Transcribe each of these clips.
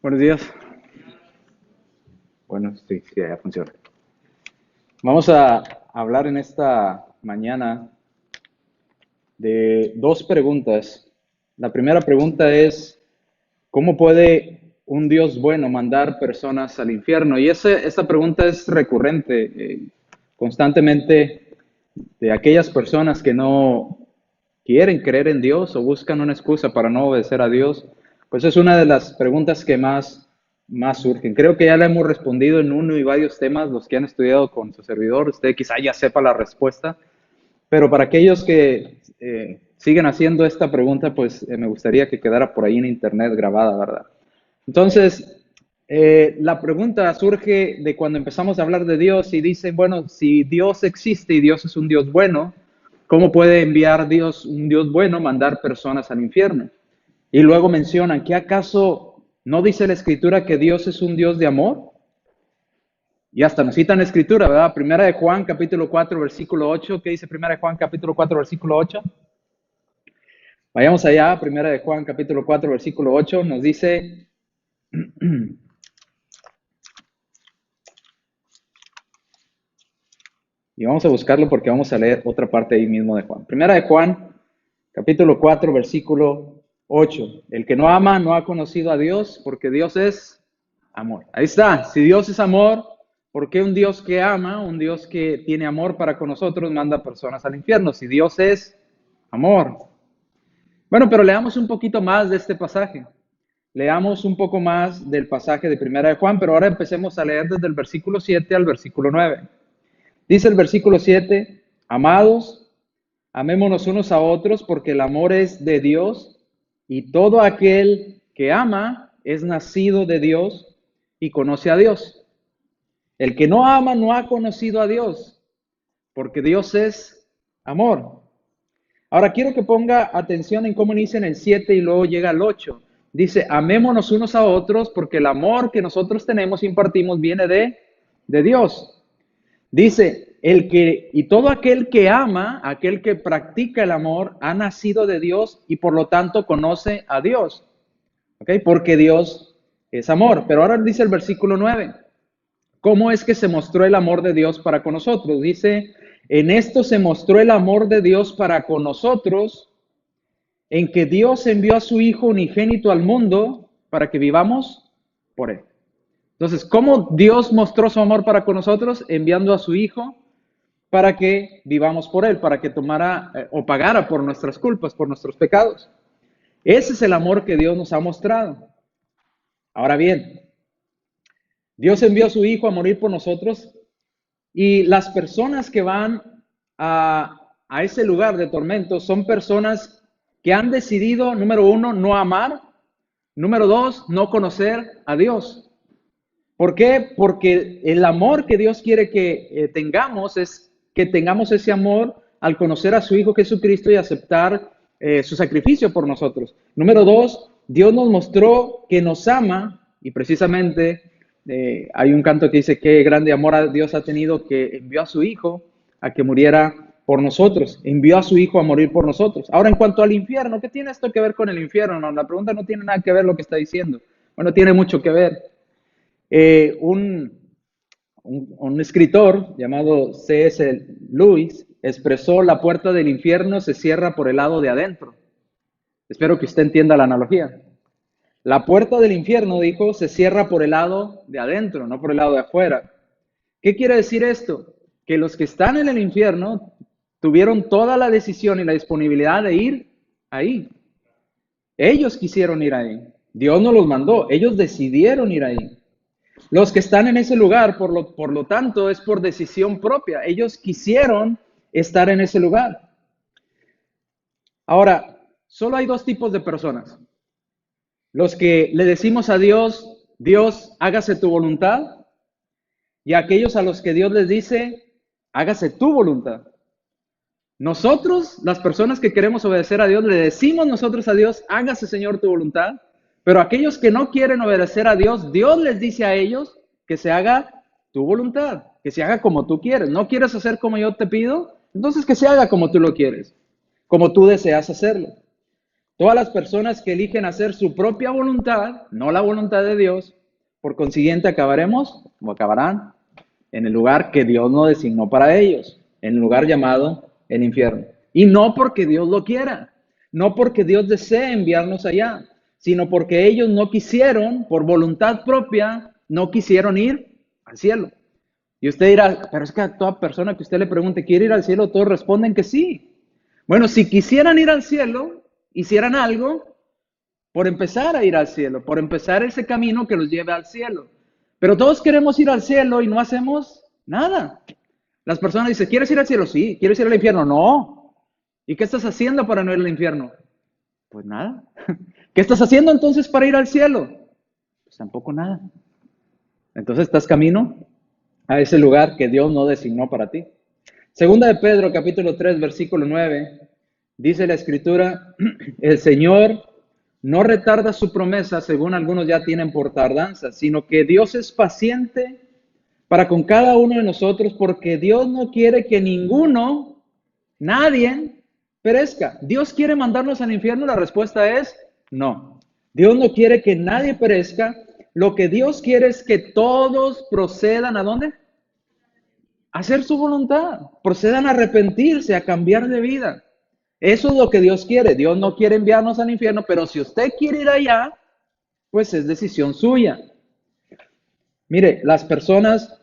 Buenos días. Bueno, sí, sí, ya funciona. Vamos a hablar en esta mañana de dos preguntas. La primera pregunta es, ¿cómo puede un Dios bueno mandar personas al infierno? Y esta pregunta es recurrente, constantemente de aquellas personas que no quieren creer en Dios o buscan una excusa para no obedecer a Dios, pues es una de las preguntas que más surgen. Creo que ya le hemos respondido en uno y varios temas, los que han estudiado con su servidor, usted quizá ya sepa la respuesta, pero para aquellos que siguen haciendo esta pregunta, pues me gustaría que quedara por ahí en internet grabada, ¿verdad? Entonces, la pregunta surge de cuando empezamos a hablar de Dios y dicen, bueno, si Dios existe y Dios es un Dios bueno, ¿cómo puede enviar Dios, un Dios bueno, mandar personas al infierno? Y luego mencionan, ¿que acaso no dice la Escritura que Dios es un Dios de amor? Y hasta nos citan la Escritura, ¿verdad? Primera de Juan, capítulo 4, versículo 8. ¿Qué dice Primera de Juan, capítulo 4, versículo 8? Vayamos allá, Primera de Juan, capítulo 4, versículo 8. Nos dice, y vamos a buscarlo porque vamos a leer otra parte ahí mismo de Juan. Primera de Juan, capítulo 4, versículo 8. El que no ama no ha conocido a Dios porque Dios es amor. Ahí está. Si Dios es amor, ¿por qué un Dios que ama, un Dios que tiene amor para con nosotros, manda personas al infierno? Si Dios es amor. Bueno, pero leamos un poquito más de este pasaje. Leamos un poco más del pasaje de Primera de Juan, pero ahora empecemos a leer desde el versículo 7 al versículo 9. Dice el versículo 7, amados, amémonos unos a otros porque el amor es de Dios y todo aquel que ama es nacido de Dios y conoce a Dios. El que no ama no ha conocido a Dios porque Dios es amor. Ahora quiero que ponga atención en cómo inicia en el 7 y luego llega al 8. Dice, amémonos unos a otros porque el amor que nosotros tenemos y impartimos viene de Dios. Dice, y todo aquel que ama, aquel que practica el amor, ha nacido de Dios y por lo tanto conoce a Dios. ¿Ok? Porque Dios es amor. Pero ahora dice el versículo 9. ¿Cómo es que se mostró el amor de Dios para con nosotros? Dice, en esto se mostró el amor de Dios para con nosotros, en que Dios envió a su Hijo unigénito al mundo para que vivamos por él. Entonces, ¿cómo Dios mostró su amor para con nosotros? Enviando a su Hijo para que vivamos por él, para que tomara o pagara por nuestras culpas, por nuestros pecados. Ese es el amor que Dios nos ha mostrado. Ahora bien, Dios envió a su Hijo a morir por nosotros y las personas que van a ese lugar de tormento son personas que han decidido, número uno, no amar, número dos, no conocer a Dios. ¿Por qué? Porque el amor que Dios quiere que tengamos es que tengamos ese amor al conocer a su Hijo Jesucristo y aceptar su sacrificio por nosotros. Número dos, Dios nos mostró que nos ama y precisamente hay un canto que dice que grande amor a Dios ha tenido que envió a su Hijo a que muriera por nosotros, envió a su Hijo a morir por nosotros. Ahora, en cuanto al infierno, ¿qué tiene esto que ver con el infierno? No, la pregunta no tiene nada que ver lo que está diciendo. Bueno, tiene mucho que ver. Eh, un, un escritor llamado C.S. Lewis expresó: la puerta del infierno se cierra por el lado de adentro. Espero que usted entienda la analogía. La puerta del infierno, dijo, se cierra por el lado de adentro, no por el lado de afuera. ¿Qué quiere decir esto? Que los que están en el infierno tuvieron toda la decisión y la disponibilidad de ir ahí. Ellos quisieron ir ahí. Dios no los mandó, ellos decidieron ir ahí. Los que están en ese lugar, por lo tanto, es por decisión propia. Ellos quisieron estar en ese lugar. Ahora, solo hay dos tipos de personas. Los que le decimos a Dios, Dios, hágase tu voluntad, y aquellos a los que Dios les dice, hágase tu voluntad. Nosotros, las personas que queremos obedecer a Dios, le decimos nosotros a Dios, hágase Señor tu voluntad, pero aquellos que no quieren obedecer a Dios, Dios les dice a ellos que se haga tu voluntad, que se haga como tú quieres. ¿No quieres hacer como yo te pido? Entonces que se haga como tú lo quieres, como tú deseas hacerlo. Todas las personas que eligen hacer su propia voluntad, no la voluntad de Dios, por consiguiente acabaremos o acabarán en el lugar que Dios no designó para ellos, en el lugar llamado el infierno. Y no porque Dios lo quiera, no porque Dios desee enviarnos allá, sino porque ellos no quisieron, por voluntad propia, no quisieron ir al cielo. Y usted dirá, pero es que a toda persona que usted le pregunte, ¿quiere ir al cielo? Todos responden que sí. Bueno, si quisieran ir al cielo, hicieran algo por empezar a ir al cielo, por empezar ese camino que los lleve al cielo. Pero todos queremos ir al cielo y no hacemos nada. Las personas dicen, ¿quieres ir al cielo? Sí. ¿Quieres ir al infierno? No. ¿Y qué estás haciendo para no ir al infierno? Pues nada. ¿Qué estás haciendo entonces para ir al cielo? Pues tampoco nada. Entonces estás camino a ese lugar que Dios no designó para ti. Segunda de Pedro, capítulo 3, versículo 9, dice la Escritura, el Señor no retarda su promesa, según algunos ya tienen por tardanza, sino que Dios es paciente para con cada uno de nosotros, porque Dios no quiere que ninguno, nadie, perezca. ¿Dios quiere mandarnos al infierno? La respuesta es no. Dios no quiere que nadie perezca. Lo que Dios quiere es que todos procedan ¿a dónde? A hacer su voluntad. Procedan a arrepentirse, a cambiar de vida. Eso es lo que Dios quiere. Dios no quiere enviarnos al infierno, pero si usted quiere ir allá, pues es decisión suya. Mire, las personas,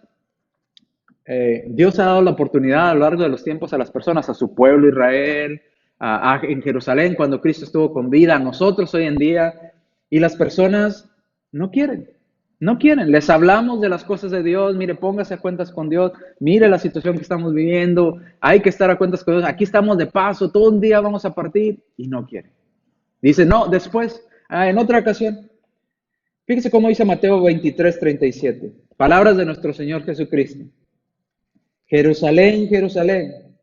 Dios ha dado la oportunidad a lo largo de los tiempos a las personas, a su pueblo Israel, en Jerusalén cuando Cristo estuvo con vida, a nosotros hoy en día, y las personas no quieren. No quieren, les hablamos de las cosas de Dios, mire, póngase a cuentas con Dios, mire la situación que estamos viviendo, hay que estar a cuentas con Dios, aquí estamos de paso, todo un día vamos a partir, y no quieren. Dice, no, después, en otra ocasión. Fíjese cómo dice Mateo 23:37, palabras de nuestro Señor Jesucristo. Jerusalén, Jerusalén,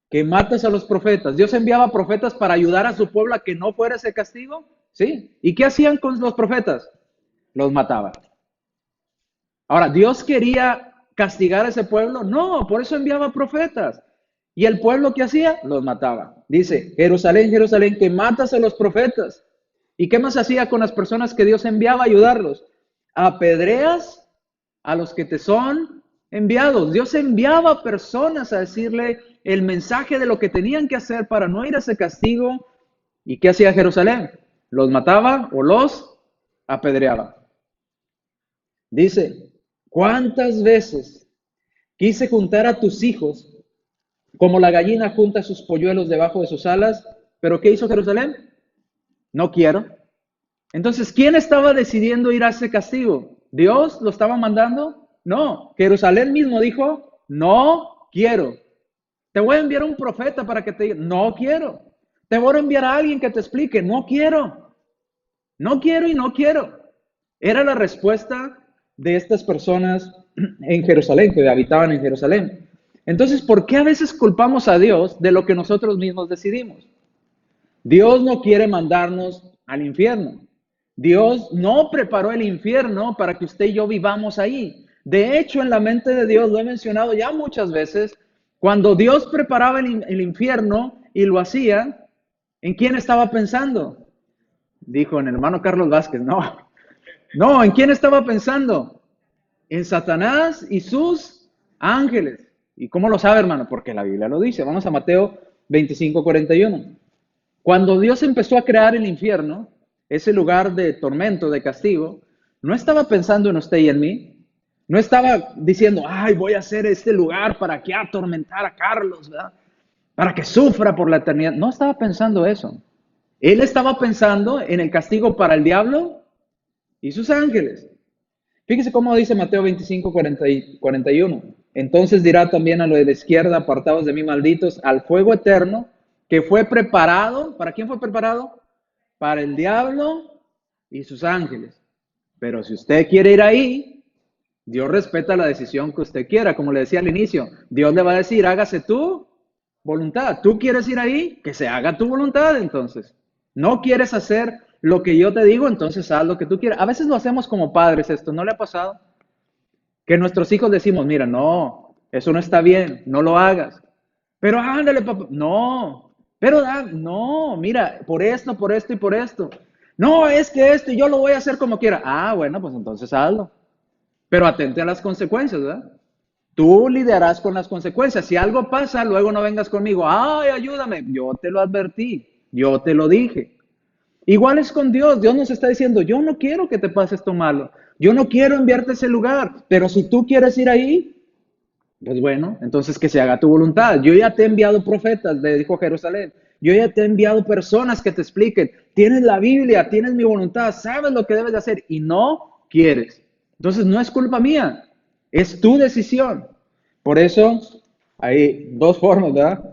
que matas a los profetas. Dios enviaba profetas para ayudar a su pueblo a que no fuera ese castigo, ¿sí? ¿Y qué hacían con los profetas? Los mataban. Ahora, ¿Dios quería castigar a ese pueblo? No, por eso enviaba profetas. ¿Y el pueblo qué hacía? Los mataba. Dice, Jerusalén, Jerusalén, que matas a los profetas. ¿Y qué más hacía con las personas que Dios enviaba a ayudarlos? Apedreas a los que te son enviados. Dios enviaba personas a decirle el mensaje de lo que tenían que hacer para no ir a ese castigo. ¿Y qué hacía Jerusalén? Los mataba o los apedreaba. Dice, ¿cuántas veces quise juntar a tus hijos como la gallina junta sus polluelos debajo de sus alas? ¿Pero qué hizo Jerusalén? No quiero. Entonces, ¿quién estaba decidiendo ir a ese castigo? ¿Dios lo estaba mandando? No. Jerusalén mismo dijo, no quiero. Te voy a enviar un profeta para que te diga, no quiero. Te voy a enviar a alguien que te explique, no quiero. No quiero y no quiero. Era la respuesta de estas personas en Jerusalén, que habitaban en Jerusalén. Entonces, ¿por qué a veces culpamos a Dios de lo que nosotros mismos decidimos? Dios no quiere mandarnos al infierno. Dios no preparó el infierno para que usted y yo vivamos ahí. De hecho, en la mente de Dios, lo he mencionado ya muchas veces, cuando Dios preparaba el infierno y lo hacía, ¿en quién estaba pensando? Dijo en el hermano Carlos Vázquez, no, ¿en quién estaba pensando? En Satanás y sus ángeles. ¿Y cómo lo sabe, hermano? Porque la Biblia lo dice. Vamos a Mateo 25:41. Cuando Dios empezó a crear el infierno, ese lugar de tormento, de castigo, no estaba pensando en usted y en mí. No estaba diciendo, ay, voy a hacer este lugar para que atormentar a Carlos, ¿verdad? Para que sufra por la eternidad. No estaba pensando eso. Él estaba pensando en el castigo para el diablo y sus ángeles. Fíjese cómo dice Mateo 25:41. Entonces dirá también a los de la izquierda, apartados de mí, malditos, al fuego eterno que fue preparado. ¿Para quién fue preparado? Para el diablo y sus ángeles. Pero si usted quiere ir ahí, Dios respeta la decisión que usted quiera. Como le decía al inicio, Dios le va a decir, hágase tu voluntad. ¿Tú quieres ir ahí? Que se haga tu voluntad entonces. ¿No quieres hacer lo que yo te digo? Entonces haz lo que tú quieras. A veces lo hacemos como padres esto, ¿no le ha pasado? Que nuestros hijos decimos, mira, no, eso no está bien, no lo hagas. Pero ándale, papá. No, Pero no, mira, por esto y por esto. No, es que esto y yo lo voy a hacer como quiera. Ah, bueno, pues entonces hazlo. Pero atente a las consecuencias, ¿verdad? Tú lidiarás con las consecuencias. Si algo pasa, luego no vengas conmigo. Ay, ayúdame. Yo te lo advertí. Yo te lo dije. Igual es con Dios. Dios nos está diciendo, yo no quiero que te pase esto malo. Yo no quiero enviarte a ese lugar. Pero si tú quieres ir ahí, pues bueno, entonces que se haga tu voluntad. Yo ya te he enviado profetas, le dijo Jerusalén. Yo ya te he enviado personas que te expliquen. Tienes la Biblia, tienes mi voluntad, sabes lo que debes de hacer y no quieres. Entonces no es culpa mía, es tu decisión. Por eso hay dos formas, ¿verdad?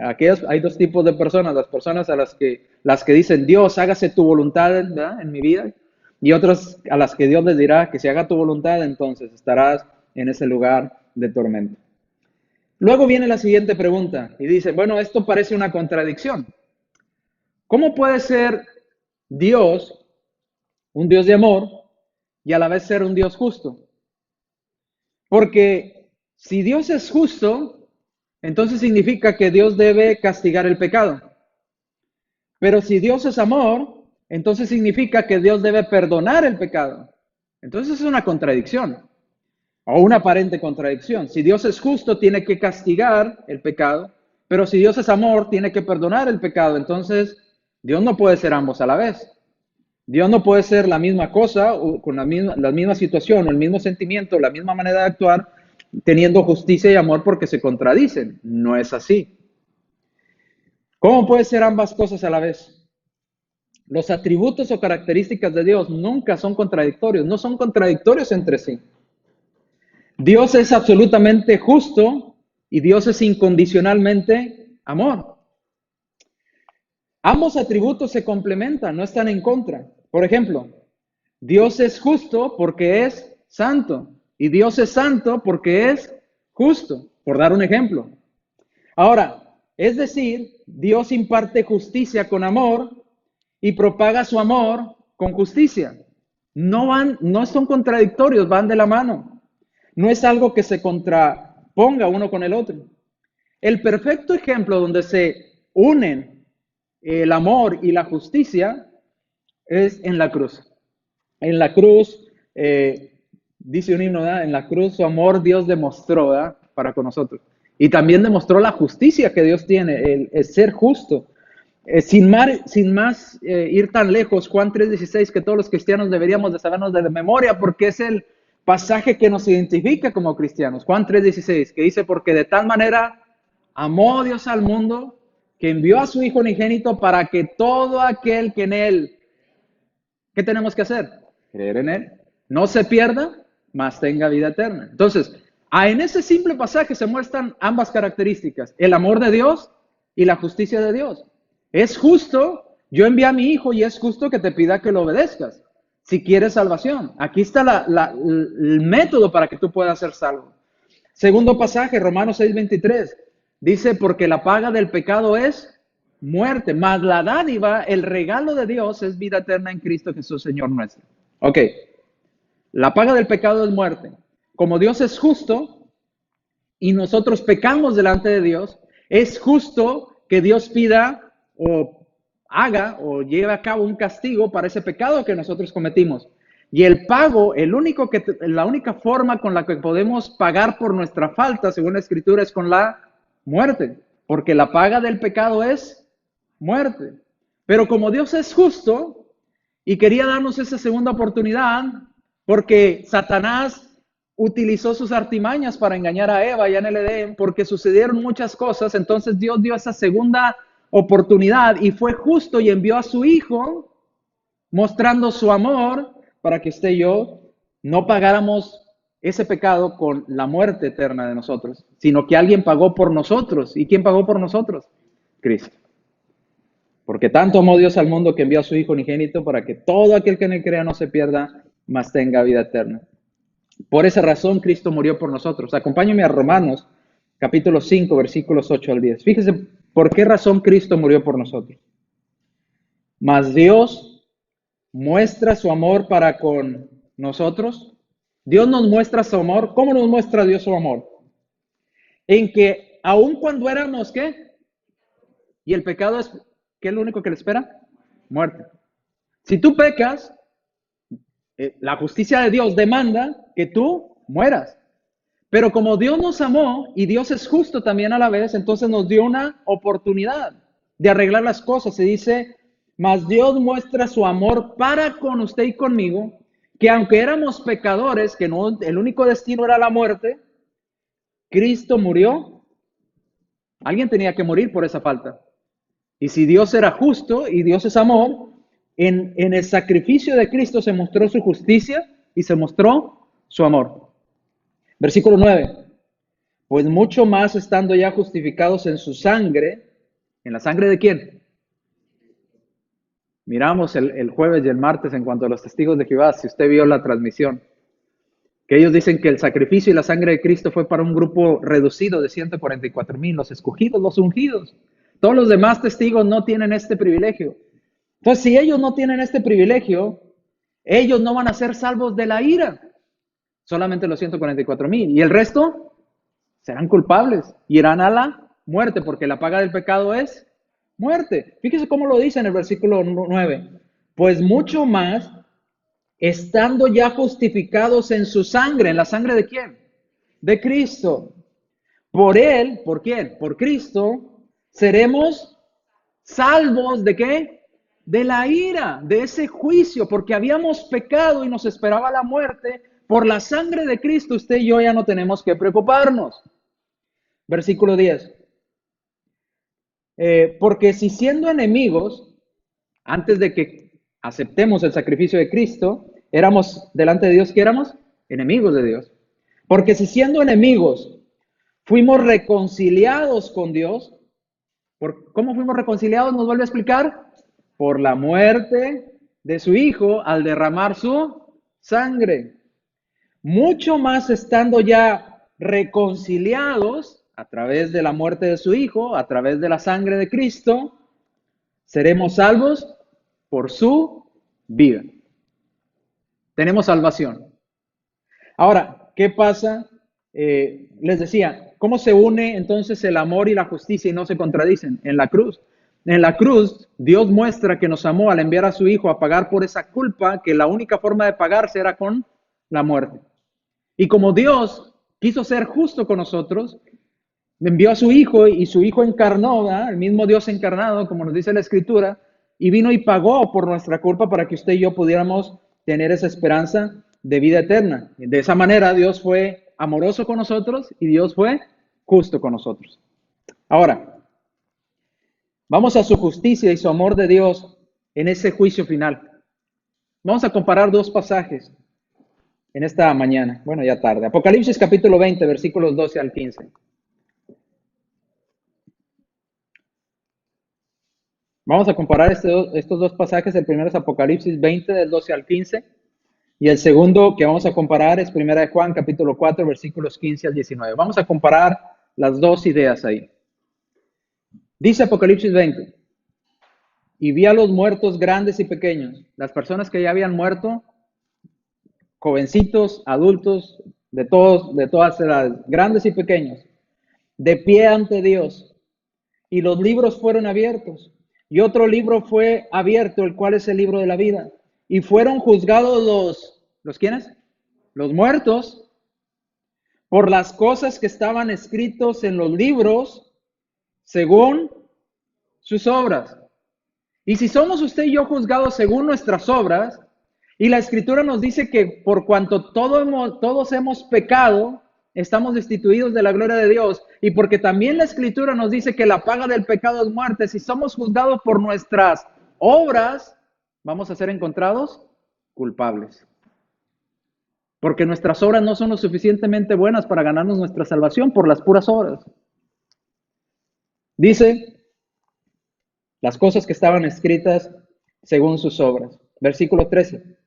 Hay dos tipos de personas. Las personas a las que dicen, Dios, hágase tu voluntad, ¿verdad? En mi vida. Y otras a las que Dios les dirá que si haga tu voluntad, entonces estarás en ese lugar de tormento. Luego viene la siguiente pregunta y dice, bueno, esto parece una contradicción. ¿Cómo puede ser Dios un Dios de amor y a la vez ser un Dios justo? Porque si Dios es justo, entonces significa que Dios debe castigar el pecado. Pero si Dios es amor, entonces significa que Dios debe perdonar el pecado. Entonces es una contradicción o una aparente contradicción. Si Dios es justo, tiene que castigar el pecado, pero si Dios es amor, tiene que perdonar el pecado. Entonces, Dios no puede ser ambos a la vez. Dios no puede ser la misma cosa o con la misma situación, o el mismo sentimiento, la misma manera de actuar, teniendo justicia y amor porque se contradicen. No es así. ¿Cómo puede ser ambas cosas a la vez? Los atributos o características de Dios nunca son contradictorios, no son contradictorios entre sí. Dios es absolutamente justo y Dios es incondicionalmente amor. Ambos atributos se complementan, no están en contra. Por ejemplo, Dios es justo porque es santo y Dios es santo porque es justo, por dar un ejemplo. Ahora, es decir, Dios imparte justicia con amor y propaga su amor con justicia. No son contradictorios, van de la mano. No es algo que se contraponga uno con el otro. El perfecto ejemplo donde se unen el amor y la justicia es en la cruz. En la cruz, dice un himno, ¿verdad? En la cruz su amor Dios demostró, ¿verdad? Para con nosotros. Y también demostró la justicia que Dios tiene, el ser justo. Sin más ir tan lejos, Juan 3:16, que todos los cristianos deberíamos de sabernos de memoria, porque es el pasaje que nos identifica como cristianos. Juan 3:16, que dice, porque de tal manera amó Dios al mundo, que envió a su Hijo unigénito para que todo aquel que en Él, ¿qué tenemos que hacer? Creer en Él. No se pierda, mas tenga vida eterna. Entonces, en ese simple pasaje se muestran ambas características, el amor de Dios y la justicia de Dios. Es justo, yo envié a mi hijo y es justo que te pida que lo obedezcas. Si quieres salvación, aquí está el método para que tú puedas ser salvo. Segundo pasaje, Romanos 6:23, dice, porque la paga del pecado es muerte, mas la dádiva, el regalo de Dios es vida eterna en Cristo Jesús, Señor nuestro. Ok, la paga del pecado es muerte. Como Dios es justo y nosotros pecamos delante de Dios, es justo que Dios pida o haga o lleve a cabo un castigo para ese pecado que nosotros cometimos. Y el pago, la única forma con la que podemos pagar por nuestra falta, según la Escritura, es con la muerte, porque la paga del pecado es muerte. Pero como Dios es justo y quería darnos esa segunda oportunidad, porque Satanás utilizó sus artimañas para engañar a Eva ya en el Edén, porque sucedieron muchas cosas, entonces Dios dio esa segunda oportunidad y fue justo y envió a su Hijo, mostrando su amor para que usted y yo no pagáramos ese pecado con la muerte eterna de nosotros, sino que alguien pagó por nosotros. ¿Y quién pagó por nosotros? Cristo. Porque tanto amó Dios al mundo que envió a su Hijo unigénito para que todo aquel que en él crea no se pierda, mas tenga vida eterna. Por esa razón Cristo murió por nosotros. Acompáñenme a Romanos, capítulo 5, versículos 8 al 10. Fíjese por qué razón Cristo murió por nosotros. Mas Dios muestra su amor para con nosotros. Dios nos muestra su amor. ¿Cómo nos muestra Dios su amor? En que aun cuando éramos, ¿qué? Y el pecado es ¿qué es lo único que le espera? Muerte. Si tú pecas, la justicia de Dios demanda que tú mueras. Pero como Dios nos amó y Dios es justo también a la vez, entonces nos dio una oportunidad de arreglar las cosas. Se dice, mas Dios muestra su amor para con usted y conmigo, que aunque éramos pecadores, que no, el único destino era la muerte, Cristo murió. Alguien tenía que morir por esa falta. Y si Dios era justo y Dios es amor, en el sacrificio de Cristo se mostró su justicia y se mostró su amor. Versículo 9. Pues mucho más estando ya justificados en su sangre. ¿En la sangre de quién? Miramos el jueves y el martes en cuanto a los testigos de Jehová, si usted vio la transmisión, que ellos dicen que el sacrificio y la sangre de Cristo fue para un grupo reducido de 144,000, los escogidos, los ungidos. Todos los demás testigos no tienen este privilegio. Entonces, si ellos no tienen este privilegio, ellos no van a ser salvos de la ira. Solamente los 144,000. Y el resto serán culpables, irán a la muerte, porque la paga del pecado es muerte. Fíjese cómo lo dice en el versículo 9. Pues mucho más, estando ya justificados en su sangre. ¿En la sangre de quién? De Cristo. Por él, ¿por quién? Por Cristo, seremos salvos ¿de qué? De la ira, de ese juicio, porque habíamos pecado y nos esperaba la muerte. Por la sangre de Cristo, usted y yo ya no tenemos que preocuparnos. Versículo 10. Porque si siendo enemigos, antes de que aceptemos el sacrificio de Cristo, éramos delante de Dios, ¿qué éramos? Enemigos de Dios. Porque si siendo enemigos, fuimos reconciliados con Dios. ¿Cómo fuimos reconciliados? Nos vuelve a explicar. Por la muerte de su Hijo al derramar su sangre. Mucho más estando ya reconciliados a través de la muerte de su Hijo, a través de la sangre de Cristo, seremos salvos por su vida. Tenemos salvación. Ahora, ¿qué pasa? Les decía, ¿cómo se une entonces el amor y la justicia y no se contradicen? En la cruz. En la cruz, Dios muestra que nos amó al enviar a su Hijo a pagar por esa culpa, que la única forma de pagarse era con la muerte. Y como Dios quiso ser justo con nosotros, envió a su Hijo y su Hijo encarnó, ¿verdad? El mismo Dios encarnado, como nos dice la Escritura, y vino y pagó por nuestra culpa para que usted y yo pudiéramos tener esa esperanza de vida eterna. De esa manera Dios fue amoroso con nosotros y Dios fue justo con nosotros. Ahora, vamos a su justicia y su amor de Dios en ese juicio final. Vamos a comparar dos pasajes en esta mañana, bueno, ya tarde. Apocalipsis capítulo 20, versículos 12 al 15. Vamos a comparar estos dos pasajes. El primero es Apocalipsis 20, del 12 al 15. Y el segundo que vamos a comparar es Primera de Juan, capítulo 4, versículos 15 al 19. Vamos a comparar las dos ideas ahí. Dice Apocalipsis 20. Y vi a los muertos grandes y pequeños. Las personas que ya habían muerto, jovencitos, adultos, de todas edades, grandes y pequeños, de pie ante Dios. Y los libros fueron abiertos. Y otro libro fue abierto, el cual es el libro de la vida. Y fueron juzgados ¿los quiénes? Los muertos, por las cosas que estaban escritos en los libros, según sus obras. Y si somos usted y yo juzgados según nuestras obras, y la Escritura nos dice que por cuanto todos hemos pecado, estamos destituidos de la gloria de Dios, y porque también la Escritura nos dice que la paga del pecado es muerte, si somos juzgados por nuestras obras, vamos a ser encontrados culpables. Porque nuestras obras no son lo suficientemente buenas para ganarnos nuestra salvación por las puras obras. Dice las cosas que estaban escritas según sus obras. Versículo 13.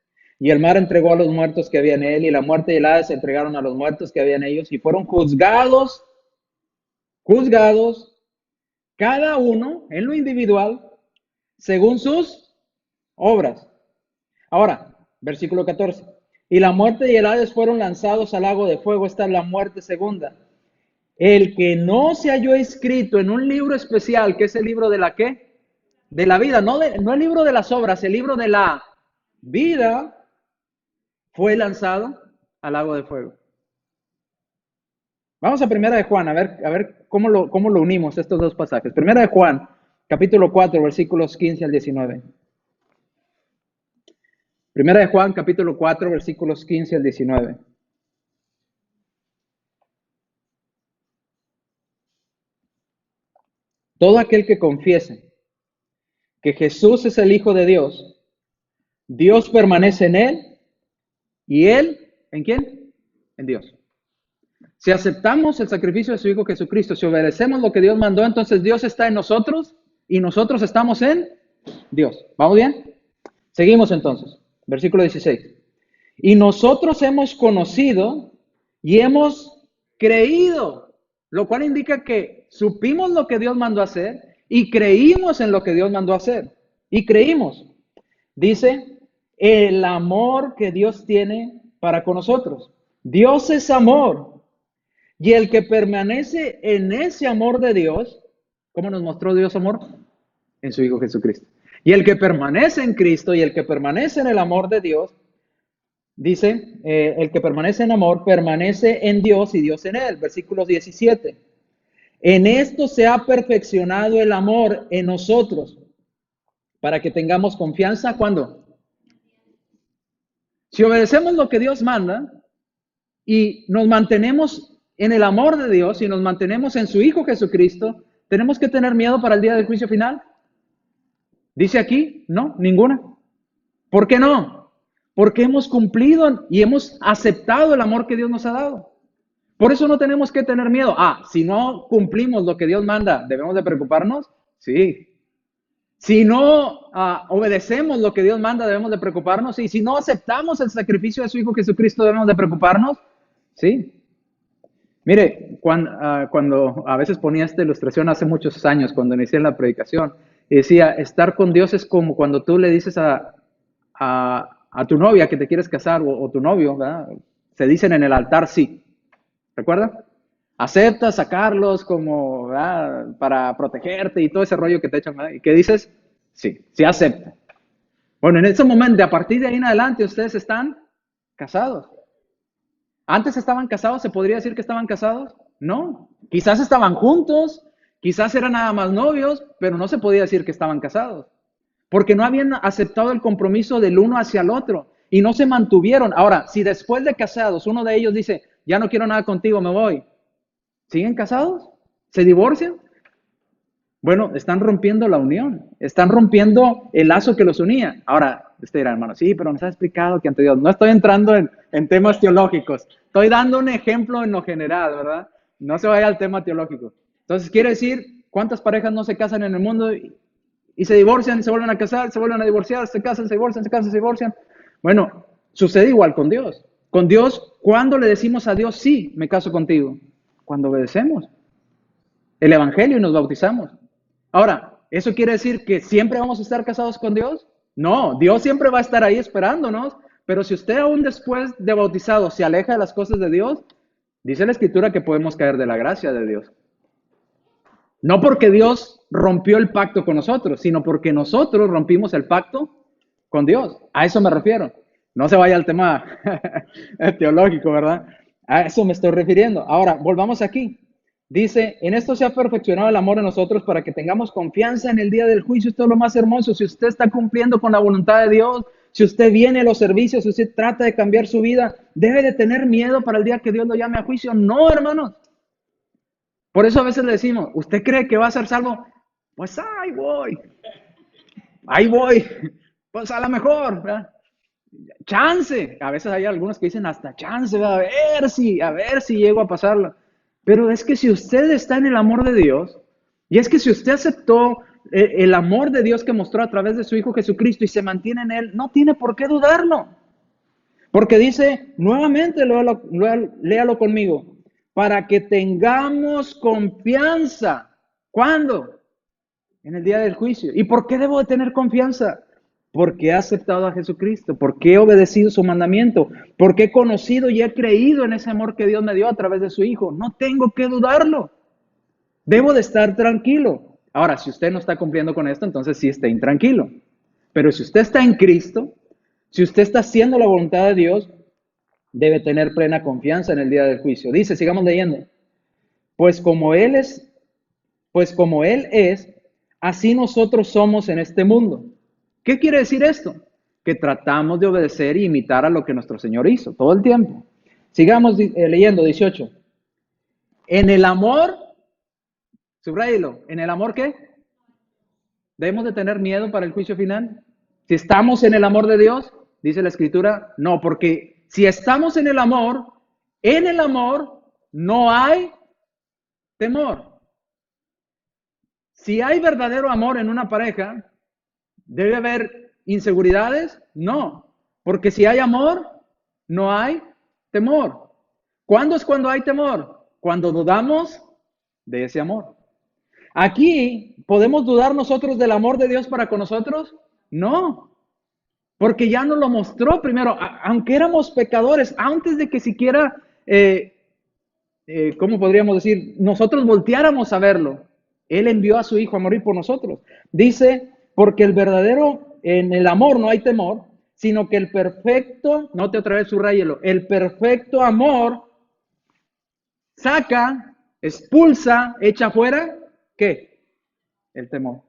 Y el mar entregó a los muertos que había en él, y la muerte y el Hades se entregaron a los muertos que había en ellos, y fueron juzgados, cada uno en lo individual, según sus obras. Ahora, versículo 14. Y la muerte y el Hades fueron lanzados al lago de fuego. Esta es la muerte segunda. El que no se halló escrito en un libro especial, que es el libro de la ¿qué? de la vida, no el libro de las obras, el libro de la vida fue lanzado al lago de fuego. Vamos a Primera de Juan, a ver cómo lo unimos estos dos pasajes. Primera de Juan, capítulo 4, versículos 15 al 19. Primera de Juan, capítulo 4, versículos 15 al 19. Todo aquel que confiese que Jesús es el Hijo de Dios, Dios permanece en él y él, ¿en quién? En Dios. Si aceptamos el sacrificio de su Hijo Jesucristo, si obedecemos lo que Dios mandó, entonces Dios está en nosotros y nosotros estamos en Dios. ¿Vamos bien? Seguimos entonces. Versículo 16. Y nosotros hemos conocido y hemos creído, lo cual indica que supimos lo que Dios mandó hacer y creímos en lo que Dios mandó hacer. Y creímos. Dice, el amor que Dios tiene para con nosotros. Dios es amor. Y el que permanece en ese amor de Dios, ¿cómo nos mostró Dios amor? En su Hijo Jesucristo. Y el que permanece en Cristo y el que permanece en el amor de Dios, dice, el que permanece en amor, permanece en Dios y Dios en él. Versículo 17. En esto se ha perfeccionado el amor en nosotros, para que tengamos confianza. ¿Cuándo? Si obedecemos lo que Dios manda y nos mantenemos en el amor de Dios y nos mantenemos en su Hijo Jesucristo, ¿tenemos que tener miedo para el día del juicio final? Dice aquí, no, ninguna. ¿Por qué no? Porque hemos cumplido y hemos aceptado el amor que Dios nos ha dado. Por eso no tenemos que tener miedo. Si no cumplimos lo que Dios manda, ¿debemos de preocuparnos? Sí. Si no obedecemos lo que Dios manda, ¿debemos de preocuparnos? Sí. Si no aceptamos el sacrificio de su Hijo Jesucristo, ¿debemos de preocuparnos? Sí. Mire, cuando a veces ponía esta ilustración hace muchos años, cuando inicié la predicación, y decía, estar con Dios es como cuando tú le dices a tu novia que te quieres casar o tu novio, ¿verdad? Se dicen en el altar sí. ¿Recuerda? Aceptas sacarlos como, ¿verdad?, para protegerte y todo ese rollo que te echan, ¿verdad? ¿Y qué dices? Sí, sí acepto. Bueno, en ese momento, a partir de ahí en adelante, ustedes están casados. ¿Antes estaban casados? ¿Se podría decir que estaban casados? No. Quizás estaban juntos, quizás eran nada más novios, pero no se podía decir que estaban casados. Porque no habían aceptado el compromiso del uno hacia el otro y no se mantuvieron. Ahora, si después de casados uno de ellos dice, ya no quiero nada contigo, me voy, ¿siguen casados? ¿Se divorcian? Bueno, están rompiendo la unión, están rompiendo el lazo que los unía. Ahora, usted dirá, hermano, sí, pero nos ha explicado que ante Dios. No estoy entrando en temas teológicos, estoy dando un ejemplo en lo general, ¿verdad? No se vaya al tema teológico. Entonces, quiere decir, ¿cuántas parejas no se casan en el mundo y se divorcian, se vuelven a casar, se vuelven a divorciar, se casan, se divorcian, se casan, se divorcian? Bueno, sucede igual con Dios. Con Dios, ¿cuándo le decimos a Dios, sí, me caso contigo? Cuando obedecemos el Evangelio y nos bautizamos. Ahora, ¿eso quiere decir que siempre vamos a estar casados con Dios? No, Dios siempre va a estar ahí esperándonos, pero si usted aún después de bautizado se aleja de las cosas de Dios, dice la Escritura que podemos caer de la gracia de Dios. No porque Dios rompió el pacto con nosotros, sino porque nosotros rompimos el pacto con Dios. A eso me refiero. No se vaya al tema teológico, ¿verdad? A eso me estoy refiriendo. Ahora, volvamos aquí. Dice, en esto se ha perfeccionado el amor en nosotros para que tengamos confianza en el día del juicio. Esto es lo más hermoso. Si usted está cumpliendo con la voluntad de Dios, si usted viene a los servicios, si usted trata de cambiar su vida, ¿debe de tener miedo para el día que Dios lo llame a juicio? No, hermanos. Por eso a veces le decimos, ¿usted cree que va a ser salvo? Pues ahí voy. Ahí voy. Pues a lo mejor, ¿verdad? Chance. A veces hay algunos que dicen hasta chance, ¿verdad? A ver si llego a pasarlo. Pero es que si usted está en el amor de Dios, y es que si usted aceptó el amor de Dios que mostró a través de su Hijo Jesucristo y se mantiene en él, no tiene por qué dudarlo. Porque dice, nuevamente, léalo conmigo, para que tengamos confianza. ¿Cuándo? En el día del juicio. ¿Y por qué debo de tener confianza? Porque he aceptado a Jesucristo, porque he obedecido su mandamiento, porque he conocido y he creído en ese amor que Dios me dio a través de su Hijo. No tengo que dudarlo. Debo de estar tranquilo. Ahora, si usted no está cumpliendo con esto, entonces sí esté intranquilo. Pero si usted está en Cristo, si usted está haciendo la voluntad de Dios, debe tener plena confianza en el día del juicio. Dice, sigamos leyendo. Pues como Él es, pues como Él es, así nosotros somos en este mundo. ¿Qué quiere decir esto? Que tratamos de obedecer e imitar a lo que nuestro Señor hizo todo el tiempo. Sigamos leyendo, 18. En el amor, subráyelo, ¿en el amor qué? ¿Debemos de tener miedo para el juicio final? Si estamos en el amor de Dios, dice la Escritura, no, porque si estamos en el amor no hay temor. Si hay verdadero amor en una pareja, ¿debe haber inseguridades? No, porque si hay amor, no hay temor. ¿Cuándo es cuando hay temor? Cuando dudamos de ese amor. Aquí, ¿podemos dudar nosotros del amor de Dios para con nosotros? No, porque ya nos lo mostró primero, aunque éramos pecadores, antes de que siquiera, ¿cómo podríamos decir? Nosotros volteáramos a verlo. Él envió a su Hijo a morir por nosotros. Dice, porque el verdadero, en el amor no hay temor, sino que el perfecto, note otra vez, subrayelo, el perfecto amor saca, expulsa, echa fuera, ¿qué? El temor.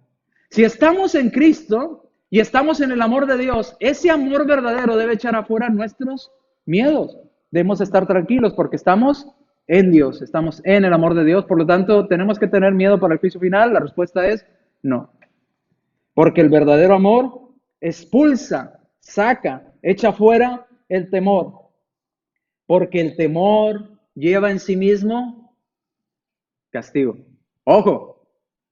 Si estamos en Cristo y estamos en el amor de Dios, ese amor verdadero debe echar afuera nuestros miedos. Debemos estar tranquilos porque estamos en Dios, estamos en el amor de Dios. Por lo tanto, ¿tenemos que tener miedo para el juicio final? La respuesta es no. Porque el verdadero amor expulsa, saca, echa fuera el temor. Porque el temor lleva en sí mismo castigo. Ojo,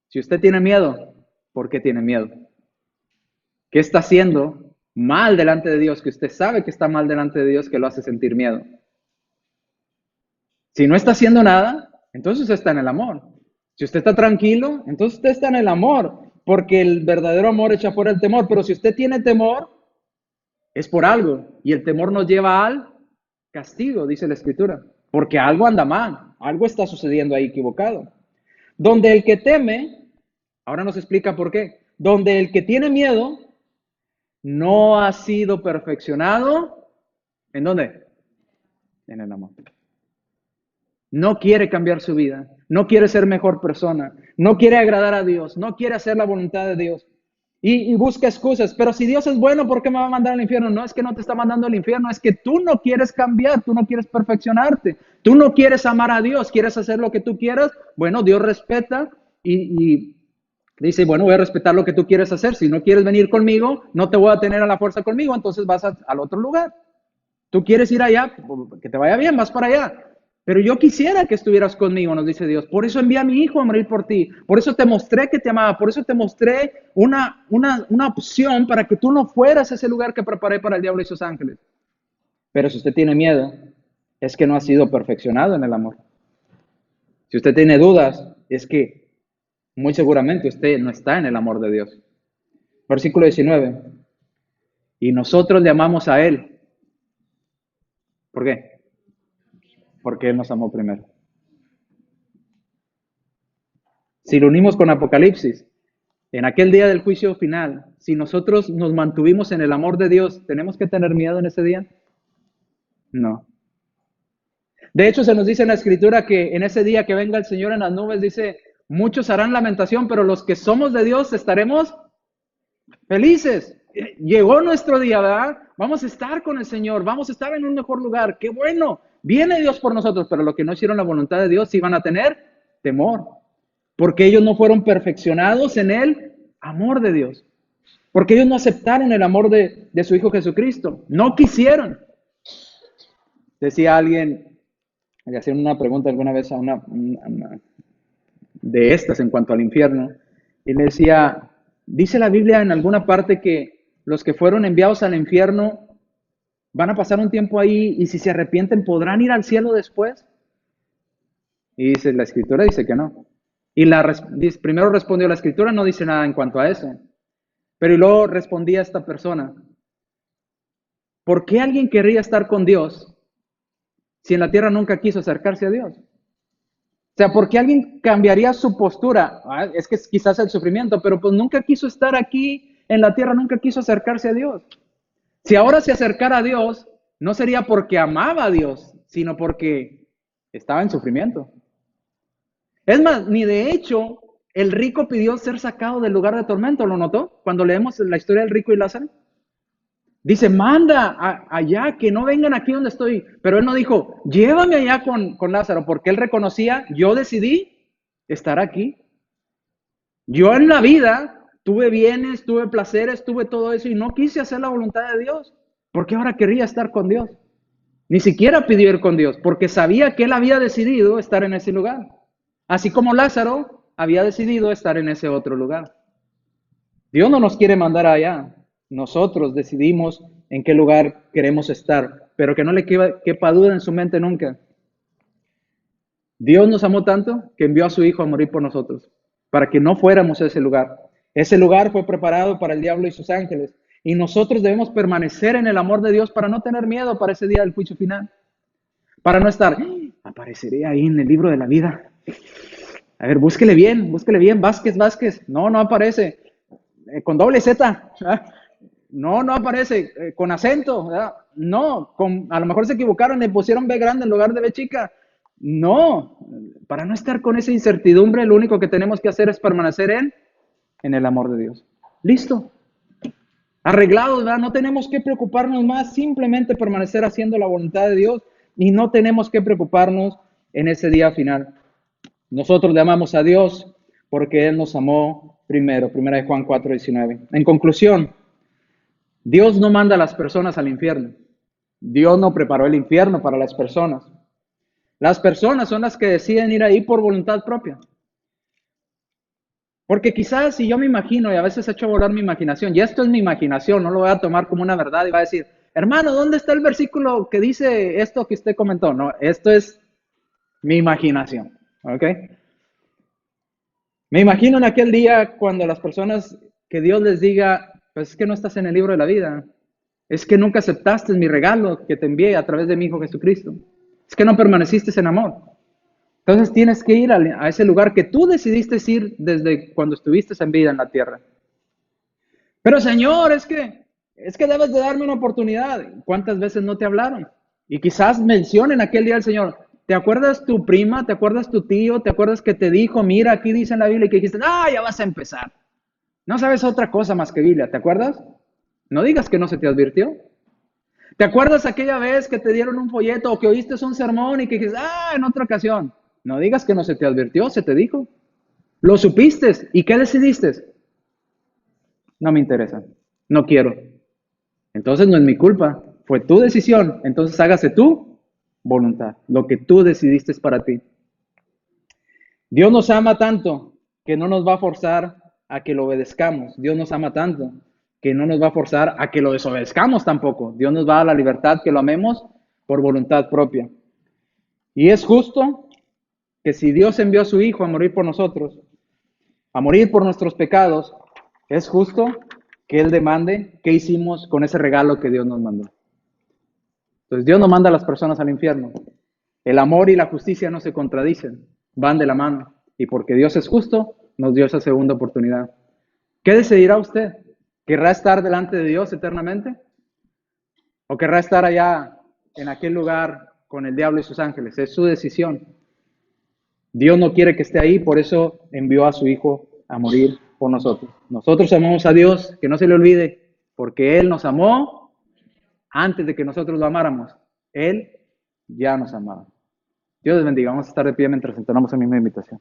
si usted tiene miedo, ¿por qué tiene miedo? ¿Qué está haciendo mal delante de Dios? Que usted sabe que está mal delante de Dios, que lo hace sentir miedo. Si no está haciendo nada, entonces usted está en el amor. Si usted está tranquilo, entonces usted está en el amor, porque el verdadero amor echa fuera el temor. Pero si usted tiene temor, es por algo, y el temor nos lleva al castigo, dice la Escritura, porque algo anda mal, algo está sucediendo ahí equivocado. Donde el que teme, ahora nos explica por qué, donde el que tiene miedo no ha sido perfeccionado, ¿en dónde? En el amor. No quiere cambiar su vida, no quiere ser mejor persona, no quiere agradar a Dios, no quiere hacer la voluntad de Dios. Y busca excusas, pero si Dios es bueno, ¿por qué me va a mandar al infierno? No es que no te está mandando al infierno, es que tú no quieres cambiar, tú no quieres perfeccionarte, tú no quieres amar a Dios, quieres hacer lo que tú quieras. Bueno, Dios respeta y dice, bueno, voy a respetar lo que tú quieres hacer. Si no quieres venir conmigo, no te voy a tener a la fuerza conmigo, entonces vas al otro lugar. Tú quieres ir allá, que te vaya bien, vas para allá. Pero yo quisiera que estuvieras conmigo, nos dice Dios. Por eso envié a mi Hijo a morir por ti. Por eso te mostré que te amaba. Por eso te mostré una opción para que tú no fueras a ese lugar que preparé para el diablo y sus ángeles. Pero si usted tiene miedo, es que no ha sido perfeccionado en el amor. Si usted tiene dudas, es que muy seguramente usted no está en el amor de Dios. Versículo 19. Y nosotros le amamos a Él. ¿Por qué? Porque Él nos amó primero. Si lo unimos con Apocalipsis, en aquel día del juicio final, si nosotros nos mantuvimos en el amor de Dios, ¿tenemos que tener miedo en ese día? No. De hecho, se nos dice en la Escritura que en ese día que venga el Señor en las nubes, dice, muchos harán lamentación, pero los que somos de Dios estaremos felices. Llegó nuestro día, ¿verdad? Vamos a estar con el Señor, vamos a estar en un mejor lugar. ¡Qué bueno! Viene Dios por nosotros, pero los que no hicieron la voluntad de Dios sí van a tener temor, porque ellos no fueron perfeccionados en el amor de Dios, porque ellos no aceptaron el amor de su Hijo Jesucristo, no quisieron. Decía alguien, le hacían una pregunta alguna vez a una de estas en cuanto al infierno, y le decía, dice la Biblia en alguna parte que los que fueron enviados al infierno van a pasar un tiempo ahí y si se arrepienten podrán ir al cielo después. Y dice, la Escritura dice que no. Y primero respondió la Escritura, no dice nada en cuanto a eso. Pero y luego respondía esta persona, ¿por qué alguien querría estar con Dios si en la tierra nunca quiso acercarse a Dios? O sea, ¿por qué alguien cambiaría su postura? Es que es quizás el sufrimiento, pero pues nunca quiso estar aquí en la tierra, nunca quiso acercarse a Dios. Si ahora se acercara a Dios, no sería porque amaba a Dios, sino porque estaba en sufrimiento. Es más, ni de hecho el rico pidió ser sacado del lugar de tormento, ¿lo notó? Cuando leemos la historia del rico y Lázaro. Dice, manda allá, que no vengan aquí donde estoy. Pero él no dijo, llévame allá con Lázaro, porque él reconocía, yo decidí estar aquí. Yo en la vida tuve bienes, tuve placeres, tuve todo eso y no quise hacer la voluntad de Dios, porque ahora quería estar con Dios. Ni siquiera pidió ir con Dios, porque sabía que él había decidido estar en ese lugar. Así como Lázaro había decidido estar en ese otro lugar. Dios no nos quiere mandar allá. Nosotros decidimos en qué lugar queremos estar, pero que no le quepa duda en su mente nunca. Dios nos amó tanto que envió a su Hijo a morir por nosotros, para que no fuéramos a ese lugar. Ese lugar fue preparado para el diablo y sus ángeles, y nosotros debemos permanecer en el amor de Dios para no tener miedo para ese día del juicio final, para no estar, apareceré ahí en el libro de la vida. A ver, búsquele bien, Vázquez. No, no aparece. Con doble Z. No, no aparece. Con acento. ¿Verdad? No, a lo mejor se equivocaron y pusieron B grande en lugar de B chica. No, para no estar con esa incertidumbre, lo único que tenemos que hacer es permanecer en el amor de Dios. Listo. Arreglados, ¿verdad? No tenemos que preocuparnos más, simplemente permanecer haciendo la voluntad de Dios y no tenemos que preocuparnos en ese día final. Nosotros le amamos a Dios porque Él nos amó primero. Primera de Juan 4:19. En conclusión, Dios no manda a las personas al infierno. Dios no preparó el infierno para las personas. Las personas son las que deciden ir ahí por voluntad propia. Porque quizás si yo me imagino, y a veces he hecho volar mi imaginación, y esto es mi imaginación, no lo voy a tomar como una verdad y va a decir, hermano, ¿dónde está el versículo que dice esto que usted comentó? No, esto es mi imaginación, ¿ok? Me imagino en aquel día cuando las personas, que Dios les diga, pues es que no estás en el libro de la vida, es que nunca aceptaste mi regalo que te envié a través de mi Hijo Jesucristo, es que no permaneciste en amor. Entonces tienes que ir a ese lugar que tú decidiste ir desde cuando estuviste en vida en la tierra. Pero Señor, es que debes de darme una oportunidad. ¿Cuántas veces no te hablaron? Y quizás mencionen aquel día al Señor. ¿Te acuerdas tu prima? ¿Te acuerdas tu tío? ¿Te acuerdas que te dijo, mira, aquí dice en la Biblia, y que dijiste, ya vas a empezar? No sabes otra cosa más que Biblia, ¿te acuerdas? No digas que no se te advirtió. ¿Te acuerdas aquella vez que te dieron un folleto o que oíste un sermón y que dijiste, en otra ocasión? No digas que no se te advirtió, se te dijo. Lo supiste. ¿Y qué decidiste? No me interesa, no quiero. Entonces no es mi culpa, fue tu decisión. Entonces hágase tu voluntad, lo que tú decidiste para ti. Dios nos ama tanto que no nos va a forzar a que lo obedezcamos. Dios nos ama tanto que no nos va a forzar a que lo desobedezcamos tampoco. Dios nos va a dar la libertad que lo amemos por voluntad propia. Y es justo que si Dios envió a su Hijo a morir por nosotros, a morir por nuestros pecados, es justo que Él demande qué hicimos con ese regalo que Dios nos mandó. Entonces Dios no manda a las personas al infierno. El amor y la justicia no se contradicen, van de la mano. Y porque Dios es justo, nos dio esa segunda oportunidad. ¿Qué decidirá usted? ¿Querrá estar delante de Dios eternamente? ¿O querrá estar allá en aquel lugar con el diablo y sus ángeles? Es su decisión. Dios no quiere que esté ahí, por eso envió a su Hijo a morir por nosotros. Nosotros amamos a Dios, que no se le olvide, porque Él nos amó antes de que nosotros lo amáramos. Él ya nos amaba. Dios les bendiga. Vamos a estar de pie mientras entonamos a mi misma invitación.